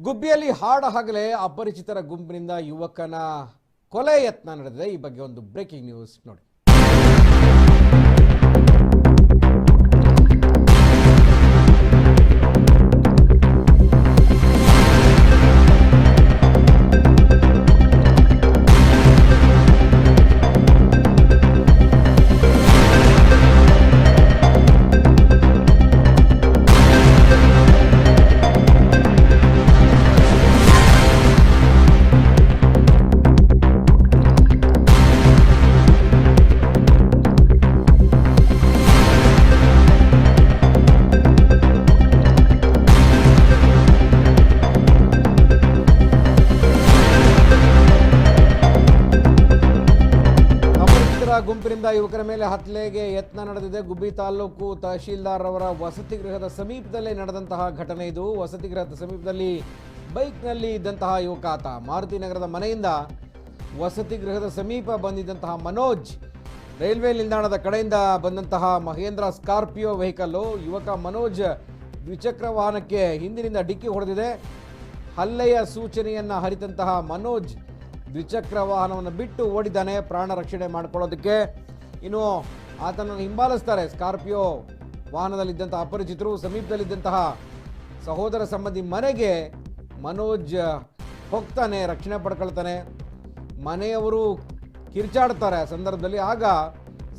ಗುಬ್ಬಿಯಲ್ಲಿ ಹಾಡ ಹಗಲೇ ಅಪರಿಚಿತರ ಗುಂಪಿನಿಂದ ಯುವಕನ ಕೊಲೆ ಯತ್ನ ನಡೆದಿದೆ. ಈ ಬಗ್ಗೆ ಒಂದು ಬ್ರೇಕಿಂಗ್ ನ್ಯೂಸ್ ನೋಡಿ. ಗುಂಪಿನಿಂದ ಯುವಕರ ಮೇಲೆ ಹತ್ಯೆಗೆ ಯತ್ನ ನಡೆದಿದೆ. ಗುಬ್ಬಿ ತಾಲೂಕು ತಹಶೀಲ್ದಾರ್ ಅವರ ವಸತಿ ಗೃಹದ ಸಮೀಪದಲ್ಲೇ ನಡೆದಂತಹ ಘಟನೆ ಇದು. ವಸತಿ ಗೃಹದ ಸಮೀಪದಲ್ಲಿ ಬೈಕ್ನಲ್ಲಿ ಇದ್ದಂತಹ ಯುವಕ ಆತ ಮಾರುತಿ ನಗರದ ಮನೆಯಿಂದ ವಸತಿ ಗೃಹದ ಸಮೀಪ ಬಂದಿದ್ದಂತಹ ಮನೋಜ್ ರೈಲ್ವೆ ನಿಲ್ದಾಣದ ಕಡೆಯಿಂದ ಬಂದಂತಹ ಮಹೇಂದ್ರ ಸ್ಕಾರ್ಪಿಯೋ ವೆಹಿಕಲ್ಲು ಯುವಕ ಮನೋಜ್ ದ್ವಿಚಕ್ರ ವಾಹನಕ್ಕೆ ಹಿಂದಿನಿಂದ ಡಿಕ್ಕಿ ಹೊಡೆದಿದೆ. ಹಲ್ಲೆಯ ಸೂಚನೆಯನ್ನು ಹರಿತಂತಹ ಮನೋಜ್ ದ್ವಿಚಕ್ರ ವಾಹನವನ್ನು ಬಿಟ್ಟು ಓಡಿದ್ದಾನೆ ಪ್ರಾಣ ರಕ್ಷಣೆ ಮಾಡಿಕೊಳ್ಳೋದಕ್ಕೆ. ಇನ್ನು ಆತನನ್ನು ಹಿಂಬಾಲಿಸ್ತಾರೆ ಸ್ಕಾರ್ಪಿಯೋ ವಾಹನದಲ್ಲಿದ್ದಂತಹ ಅಪರಿಚಿತರು. ಸಮೀಪದಲ್ಲಿದ್ದಂತಹ ಸಹೋದರ ಸಂಬಂಧಿ ಮನೆಗೆ ಮನೋಜ್ ಹೋಗ್ತಾನೆ, ರಕ್ಷಣೆ ಪಡ್ಕೊಳ್ತಾನೆ. ಮನೆಯವರು ಕಿರ್ಚಾಡ್ತಾರೆ ಆ ಸಂದರ್ಭದಲ್ಲಿ. ಆಗ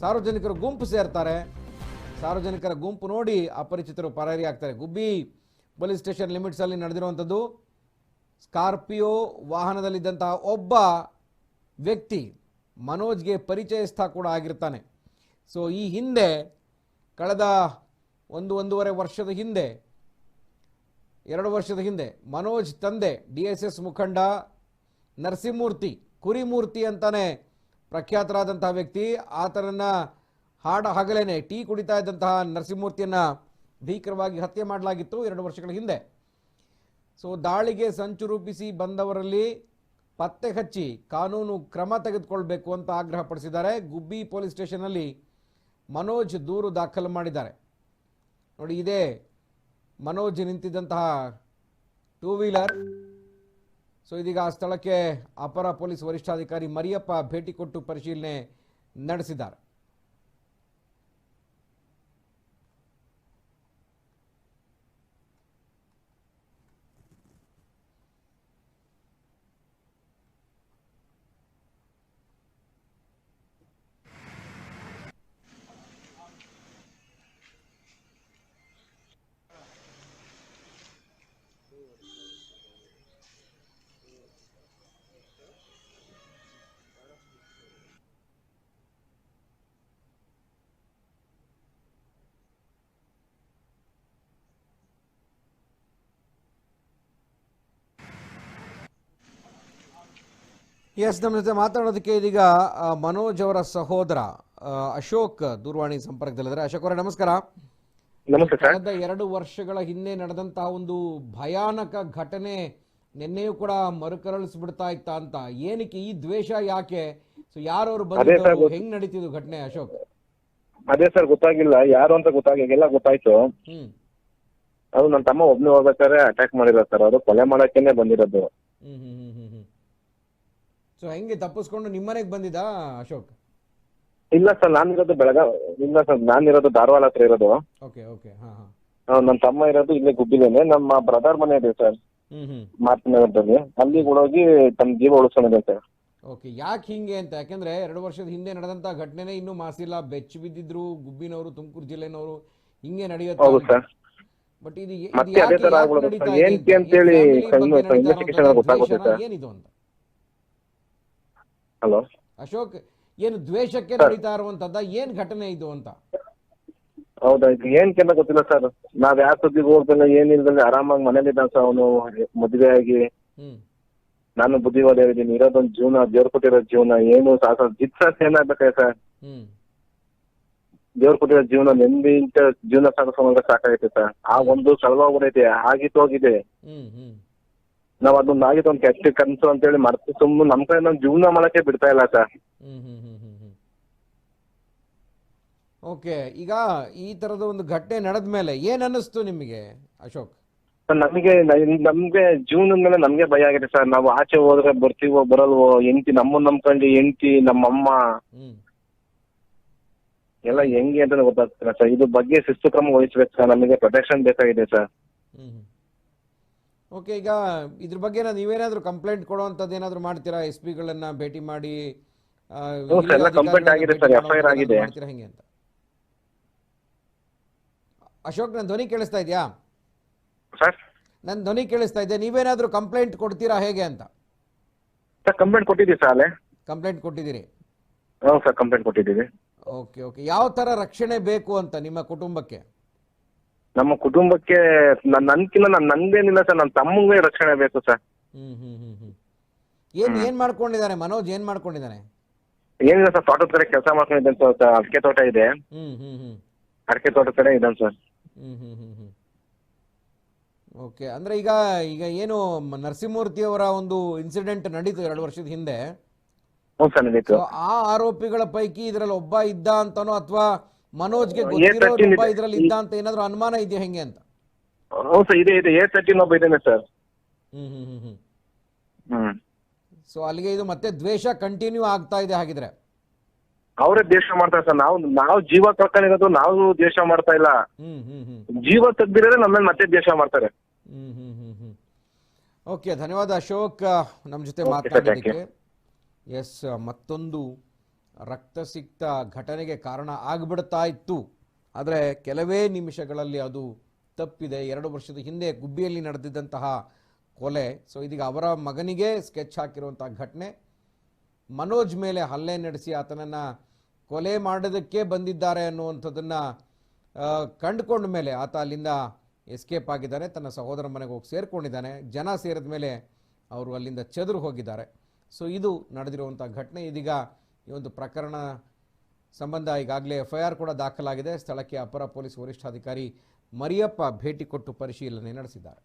ಸಾರ್ವಜನಿಕರು ಗುಂಪು ಸೇರ್ತಾರೆ. ಸಾರ್ವಜನಿಕರ ಗುಂಪು ನೋಡಿ ಅಪರಿಚಿತರು ಪರಾರಿ ಆಗ್ತಾರೆ. ಗುಬ್ಬಿ ಪೊಲೀಸ್ ಸ್ಟೇಷನ್ ಲಿಮಿಟ್ಸಲ್ಲಿ ನಡೆದಿರುವಂಥದ್ದು. ಸ್ಕಾರ್ಪಿಯೋ ವಾಹನದಲ್ಲಿದ್ದಂತಹ ಒಬ್ಬ ವ್ಯಕ್ತಿ ಮನೋಜ್ಗೆ ಪರಿಚಯಸ್ಥ ಕೂಡ ಆಗಿರ್ತಾನೆ. ಸೊ ಈ ಹಿಂದೆ ಕಳೆದ ಒಂದೂವರೆ ವರ್ಷದ ಹಿಂದೆ 2 ವರ್ಷದ ಹಿಂದೆ ಮನೋಜ್ ತಂದೆ DSS ಮುಖಂಡ ನರಸಿಂಹಮೂರ್ತಿ, ಕುರಿಮೂರ್ತಿ ಅಂತಾನೆ ಪ್ರಖ್ಯಾತರಾದಂತಹ ವ್ಯಕ್ತಿ, ಆತನನ್ನು ಹಾಡ ಹಗಲೇನೆ ಟೀ ಕುಡಿತಾ ಇದ್ದಂತಹ ನರಸಿಂಹಮೂರ್ತಿಯನ್ನು ಭೀಕರವಾಗಿ ಹತ್ಯೆ ಮಾಡಲಾಗಿತ್ತು 2 ವರ್ಷಗಳ ಹಿಂದೆ. ಸೊ ದಾಳಿಗೆ ಸಂಚು ರೂಪಿಸಿ ಬಂದವರಲ್ಲಿ ಪತ್ತೆ ಹಚ್ಚಿ ಕಾನೂನು ಕ್ರಮ ತೆಗೆದುಕೊಳ್ಬೇಕು ಅಂತ ಆಗ್ರಹಪಡಿಸಿದ್ದಾರೆ. ಗುಬ್ಬಿ ಪೊಲೀಸ್ ಸ್ಟೇಷನ್ನಲ್ಲಿ ಮನೋಜ್ ದೂರು ದಾಖಲು ಮಾಡಿದ್ದಾರೆ. ನೋಡಿ, ಇದೇ ಮನೋಜ್ ನಿಂತಿದ್ದಂತಹ 2 ವೀಲರ್. ಸೊ ಇದೀಗ ಆ ಸ್ಥಳಕ್ಕೆ ಅಪರ ಪೊಲೀಸ್ ವರಿಷ್ಠಾಧಿಕಾರಿ ಮರಿಯಪ್ಪ ಭೇಟಿ ಕೊಟ್ಟು ಪರಿಶೀಲನೆ ನಡೆಸಿದ್ದಾರೆ. ನಮ್ಮ ಜೊತೆ ಮಾತಾಡೋದಕ್ಕೆ ಇದೀಗ ಮನೋಜ್ ಅವರ ಸಹೋದರ ಅಶೋಕ್ ದೂರವಾಣಿ ಸಂಪರ್ಕದಲ್ಲಿದ್ದಾರೆ. ಅಶೋಕ್ ಅವರೇ ನಮಸ್ಕಾರ. ಕಳೆದ 2 ವರ್ಷಗಳ ಹಿಂದೆ ನಡೆದಂತಹ ಒಂದು ಭಯಾನಕ ಘಟನೆ ನಿನ್ನೆಯೂ ಕೂಡ ಮರುಕರಳಿಸ್ಬಿಡ್ತಾ ಇತ್ತ ಅಂತ. ಏನಕ್ಕೆ ಈ ದ್ವೇಷ, ಯಾಕೆ? ಸೊ ಯಾರವರು ಬಂದಿದ್ದು, ಹೆಂಗ್ ನಡೀತಿದ್ದು ಘಟನೆ ಅಶೋಕ್? ಅದೇ ಸರ್, ಗೊತ್ತಾಗಿಲ್ಲ ಯಾರು ಅಂತ. ಎಲ್ಲ ಗೊತ್ತಾಯ್ತು. ಅದು ನನ್ನ ತಮ್ಮ ಒಬ್ನೇ ಹೋಗ್ಬೇಕಾದ್ರೆ ಅಟ್ಯಾಕ್ ಮಾಡಿರೋ ಸರ್. ಅವರು ಕೊಲೆ ಮಾಡಕ್ಕೇನೆ ಬಂದಿರೋದು. ಸೊ ಹೆಂಗೆ ತಪ್ಪಿಸ್ಕೊಂಡು ನಿಮ್ಮನೆಗೆ ಬಂದಿದ್ದ ಅಶೋಕ್? ಇಲ್ಲ ಸರ್, ನಾನಿರೋದು ಬೆಳಗಾವ್. ಇಲ್ಲ ಸರ್, ನಾನಿರೋದು ಧಾರವಾಡ ಹತ್ರ ಇರೋದು. Okay okay. ನನ್ನ ತಮ್ಮ ಇರೋದು ಇಲ್ಲೇ ಗುಬ್ಬಿಲೇನೆ. ನಮ್ಮ ಬ್ರದರ್ ಮನೆ ಇದೆ ಸರ್, ಮಾರುತಿ ನಗರದಲ್ಲಿ. ಅಲ್ಲಿಗೆ ಹೋಗಿ ತಮ್ಮ ಜೀವ ಉಳಿಸ್ಕೊಂಡಿದೆ ಸರ್. ಓಕೆ, ಯಾಕೆ ಹಿಂಗೆ ಅಂತ? ಯಾಕಂದ್ರೆ 2 ವರ್ಷದ ಹಿಂದೆ ನಡೆದಂತ ಘಟನೆನೇ ಇನ್ನೂ ಮಾಸಿಲ್ಲ. ಬೆಚ್ಚ ಬಿದ್ದಿದ್ರು ಗುಬ್ಬಿನವರು, ತುಮಕೂರು ಜಿಲ್ಲೆನವರು. ಹಿಂಗೆ ನಡೆಯುತ್ತೆ. ಹೌದು ಸರ್. ಬಟ್ ಇದು ಮತ್ತೆ ಅದೇ ತರ ಆಗ್ಬಿಡುತ್ತೆ ಏನಕ್ಕೆ ಅಂತ ಹೇಳಿ ಇನ್ವೆಸ್ಟಿಗೇಷನ್ ಗೊತ್ತಾಗುತ್ತೆ ಸರ್. ಏನಿದು ಅಂತ? ಹಲೋ ಅಶೋಕ್, ಏನು ದ್ವೇಷಕ್ಕೆ ನಡೀತಾ ಇರುವಂತದ್ದ? ಏನ್ ಘಟನೆ ಇದು ಅಂತ? ಹೌದಾ, ಇದು ಏನಕ್ಕೆ ಅಂತ ಗೊತ್ತಿಲ್ಲ ಸರ್. ನಾವ್ ಯಾವ ಸುದ್ದಿಗೆ ಹೋಗ್ದಲ್ಲ ಏನಿಲ್ದಲ್ಲ ಆರಾಮಾಗಿ ಮನೇಲಿದ್ದಾನೆ ಸರ್. ಅವನು ಮದುವೆ ಆಗಿ ನಾನು ಬುದ್ಧಿವಾದ ಹೇಳಿದ್ದೀನಿ. ಇರೋದೊಂದು ಜೀವನ, ದೇವ್ರು ಕೊಟ್ಟಿರೋ ಜೀವನ. ಏನು ಜಿತ್ಸಾಸ್ ಏನಾಗ್ಬೇಕಾ ಸರ್? ದೇವ್ರು ಕೊಟ್ಟಿರೋ ಜೀವನ ನೆಮ್ಮದಿ ಇಂತ ಜೀವನ ಸಾಗಿಸೋವಾಗ ಸಾಕಾಗೈತೆ ಸರ್. ಆ ಒಂದು ಸಲವಾಗ್ಬಿಡೈತೆ, ಆಗಿತ್ತು ಹೋಗಿದೆ. ನಾವ್ ಅದೊಂದು ಆಗಿತ್ತು ಒಂದು ಕೆಟ್ಟ ಕನ್ಸು ಅಂತ ಹೇಳಿ ಮಾಡ್ತೀವಿ. ಸುಮ್ಮನೆ ನಮ್ ಕಡೆ ನಮ್ ಜೀವನ ಮಾಡಕ್ಕೆ ಬಿಡ್ತಾ ಇಲ್ಲ ಸರ್. ಓಕೆ, ಈಗ ಈ ತರದ ಒಂದು ಘಟನೆ ನಡೆದ ಮೇಲೆ ಏನ್ ಅನ್ನಿಸ್ತು ನಿಮಗೆ ಅಶೋಕ್? ಸರ್ ನಮ್ಗೆ ಜೂನ್ ಮೇಲೆ ನಮ್ಗೆ ಭಯ ಆಗಿದೆ ಸರ್. ನಾವು ಆಚೆ ಹೋದ್ರೆ ಬರ್ತೀವೋ ಬರಲ್ವೋ, ಹೆಂಡತಿ ನಮ್ಮನ್ನ ನಂಬ್ಕೊಂಡು ಹೆಂಡತಿ ನಮ್ಮಮ್ಮ ಹ್ಮ್ ಎಲ್ಲ ಹೆಂಗೆ ಅಂತ ಗೊತ್ತಾಗ್ತಿಲ್ಲ ಸರ್. ಇದ್ರ ಬಗ್ಗೆ ಶಿಸ್ತು ಕ್ರಮ ವಹಿಸ್ಬೇಕು ಸರ್. ನಮಗೆ ಪ್ರೊಟೆಕ್ಷನ್ ಬೇಕಾಗಿದೆ ಸರ್. ಹ್ಮ್ ಓಕೆ, ಈಗ ಇದ್ರ ಬಗ್ಗೆ ನೀವೇನಾದ್ರೂ ಕಂಪ್ಲೇಂಟ್ ಕೊಡುವಂಥದ್ದು ಏನಾದ್ರು ಮಾಡ್ತೀರಾ? ಎಸ್ ಪಿಗಳನ್ನ ಭೇಟಿ ಮಾಡಿ ಹ್ಞೂ ಸರ್, ಎಲ್ಲ ಕಂಪ್ಲೇಂಟ್ ಆಗಿದೆ ಸರ್, FIR ಆಗಿದೆ. ಮಾಡ್ತೀರಾ ಹೆಂಗೆ ಅಂತ? ಅಶೋಕ್, ನನ್ನ ಧ್ವನಿ ಕೇಳಿಸ್ತಾ ಇದೆಯಾ ಸರ್? ನನ್ನ ಧ್ವನಿ ಕೇಳಿಸ್ತಾ ಇದೆ. ನೀವೇನಾದ್ರೂ ಕಂಪ್ಲೇಂಟ್ ಕೊಡ್ತೀರಾ ಹೇಗೆ ಅಂತ? ಸರ್ ಕಂಪ್ಲೇಂಟ್ ಕೊಟ್ಟಿದ್ದೀವಿ ಸರ್. ಅಲ್ಲೇ ಕಂಪ್ಲೇಂಟ್ ಕೊಟ್ಟಿದ್ದೀರಿ? ಹ್ಞೂ ಸರ್, ಕಂಪ್ಲೇಂಟ್ ಕೊಟ್ಟಿದ್ದೀವಿ. ಓಕೆ ಓಕೆ, ಯಾವ ತರ ರಕ್ಷಣೆ ಬೇಕು ಅಂತ ನಿಮ್ಮ ಕುಟುಂಬಕ್ಕೆ? ನಮ್ಮ ಕುಟುಂಬಕ್ಕೆ ನನ್ಕಿನ್ನ ನಂದೇನಿಲ್ಲ ಸರ್, ನನ್ನ ತಮ್ಮಂಗೆ ರಕ್ಷಣೆ ಬೇಕು ಸರ್. ಏನ್ ಮಾಡ್ಕೊಂಡಿದ್ದಾನೆ ಮನೋಜ್? ಏನ್ ಮಾಡ್ಕೊಂಡಿದ್ದಾನೆ? ಏನಿಲ್ಲ ಸರ್, ತೋಟದ ಕಡೆ ಕೆಲಸ ಮಾಡ್ಕೊಂಡಿದ್ದೇನೆ ಸರ್. ಅಡಿಕೆ ತೋಟ ಇದೆ, ಅಡಿಕೆ ತೋಟದ ಕಡೆ ಇದ್ದಾನೆ ಸರ್. ಓಕೆ, ಅಂದ್ರೆ ಈಗ ಈಗ ಏನು ನರಸಿಂಹಮೂರ್ತಿ ಅವರ ಒಂದು ಇನ್ಸಿಡೆಂಟ್ ನಡೀತು 2 ವರ್ಷದ ಹಿಂದೆ. ಹ್ಞೂ ಸರ್, ನಡೀತು. ಆ ಆರೋಪಿಗಳ ಪೈಕಿ ಇದ್ರಲ್ಲಿ ಒಬ್ಬ ಇದ್ದ ಅಂತಾನೋ ಅಥವಾ ಮನೋಜ್ಗೆ ಗೊತ್ತಿರೋ ಒಬ್ಬ ಇದ್ರಲ್ಲಿ ಇದ್ದ ಅಂತ ಏನಾದ್ರು ಅನುಮಾನ ಇದೆಯಾ ಹೆಂಗೆ ಅಂತ? ಹ್ಞೂ ಸರ್, ಇದೆ A13 ಒಬ್ಬ ಇದ್ದಾನೆ ಸರ್. ಸೊ ಅಲ್ಲಿಗೆ ಇದು ಮತ್ತೆ ದ್ವೇಷ ಕಂಟಿನ್ಯೂ ಆಗ್ತಾ ಇದೆ ಹಾಗಿದ್ರೆ? ಅವರೇ ದ್ವೇಷ ಮಾಡ್ತಾರೆ ಸರ್. ನಾವು ಜೀವ ಕಳ್ಕೊಂಡಿರೋದು ನಾವು ದ್ವೇಷ ಮಾಡ್ತಾ ಇಲ್ಲ. ಜೀವ ತೆಗ್ದಿರೋದೇ ನಮ್ಮ ಮತ್ತೆ ದ್ವೇಷ ಮಾಡ್ತಾರೆ. ಓಕೆ, ಧನ್ಯವಾದ ಅಶೋಕ್ ನಮ್ಮ ಜೊತೆ ಮಾತನಾಡೋದಕ್ಕೆ. ಎಸ್, ಮತ್ತೊಂದು ರಕ್ತಸಿಕ್ತ ಘಟನೆಗೆ ಕಾರಣ ಆಗ್ಬಿಡ್ತಾ ಇತ್ತು, ಆದರೆ ಕೆಲವೇ ನಿಮಿಷಗಳಲ್ಲಿ ಅದು ತಪ್ಪಿದೆ. 2 ವರ್ಷದ ಹಿಂದೆ ಗುಬ್ಬಿಯಲ್ಲಿ ನಡೆದಿದ್ದಂತಹ ಕೊಲೆ. ಸೊ ಇದೀಗ ಅವರ ಮಗನಿಗೆ ಸ್ಕೆಚ್ ಹಾಕಿರುವಂಥ ಘಟನೆ. ಮನೋಜ್ ಮೇಲೆ ಹಲ್ಲೆ ನಡೆಸಿ ಆತನನ್ನು ಕೊಲೆ ಮಾಡೋದಕ್ಕೆ ಬಂದಿದ್ದಾರೆ ಅನ್ನುವಂಥದ್ದನ್ನು ಕಂಡುಕೊಂಡ ಮೇಲೆ ಆತ ಅಲ್ಲಿಂದ ಎಸ್ಕೇಪ್ ಆಗಿದ್ದಾನೆ. ತನ್ನ ಸಹೋದರ ಮನೆಗೆ ಹೋಗಿ ಸೇರಿಕೊಂಡಿದ್ದಾನೆ. ಜನ ಸೇರಿದ ಮೇಲೆ ಅವರು ಅಲ್ಲಿಂದ ಚದುರು ಹೋಗಿದ್ದಾರೆ. ಸೊ ಇದು ನಡೆದಿರುವಂಥ ಘಟನೆ. ಇದೀಗ ಈ ಒಂದು ಪ್ರಕರಣ ಸಂಬಂಧ ಈಗಾಗಲೇ FIR ಕೂಡ ದಾಖಲಾಗಿದೆ. ಸ್ಥಳಕ್ಕೆ ಅಪರ ಪೊಲೀಸ್ ವರಿಷ್ಠಾಧಿಕಾರಿ ಮರಿಯಪ್ಪ ಭೇಟಿ ಕೊಟ್ಟು ಪರಿಶೀಲನೆ ನಡೆಸಿದ್ದಾರೆ.